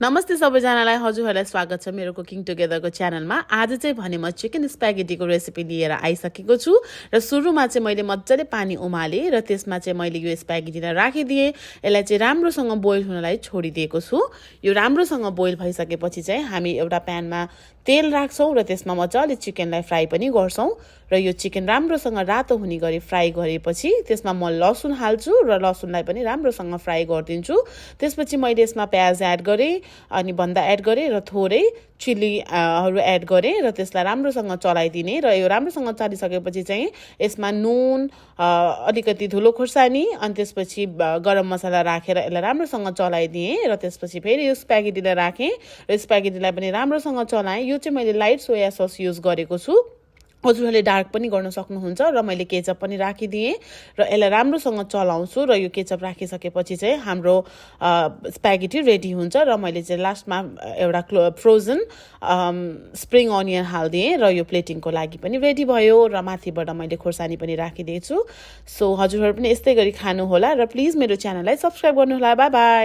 नमस्ते सबैजनालाई हजुरहरूलाई स्वागत छ मेरो कुकिङ टुगेदरको च्यानलमा। आज चाहिँ भने म चिकन स्प्यागेटीको रेसिपी लिएर आइसकेको छु र सुरुमा चाहिँ मैले मजाले पानी उमाले र त्यसमा चाहिँ मैले यो स्प्यागेटीलाई राखिदिएँ। यसलाई चाहिँ राम्रोसँग बोइल हुनलाई छोडिदिएको छु। यो राम्रोसँग बोइल भइसकेपछि चाहिँ हामी एउटा प्यानमा तेल राख्छौँ र त्यसमा मजाले चिकनलाई फ्राई पनि गर्छौँ र यो चिकन राम्रोसँग रातो हुने गरी फ्राई गरेपछि त्यसमा म लसुन हाल्छु र लसुनलाई पनि राम्रोसँग फ्राई गरिदिन्छु। त्यसपछि मैले यसमा प्याज एड गरेँ अनि भन्दा एड गरेँ र थोरै चिल्लीहरू एड गरेँ र त्यसलाई राम्रोसँग चलाइदिने र यो राम्रोसँग चलिसकेपछि चाहिँ यसमा नुन अलिकति धुलो खोर्सानी अनि त्यसपछि गरम मसला राखेर यसलाई राम्रोसँग चलाइदिएँ र त्यसपछि फेरि यो स्प्यागेटीलाई राखेँ र स्प्यागेटीलाई पनि राम्रोसँग चलाएँ। यो चाहिँ मैले लाइट सोया सस युज गरेको छु। हजुरहरूले डार्क पनि गर्न सक्नुहुन्छ र मैले केचप पनि राखिदिएँ र यसलाई राम्रोसँग चलाउँछु र यो केचप राखिसकेपछि चाहिँ हाम्रो स्प्यागेटी रेडी हुन्छ र मैले चाहिँ लास्टमा एउटा फ्रोजन स्प्रिङ अनियन हालिदिएँ र यो प्लेटिङको लागि पनि रेडी भयो र माथिबाट मैले खोर्सानी पनि राखिदिएछु। सो हजुरहरू पनि यस्तै गरी खानुहोला र प्लिज मेरो च्यानललाई सब्सक्राइब गर्नुहोला। By by.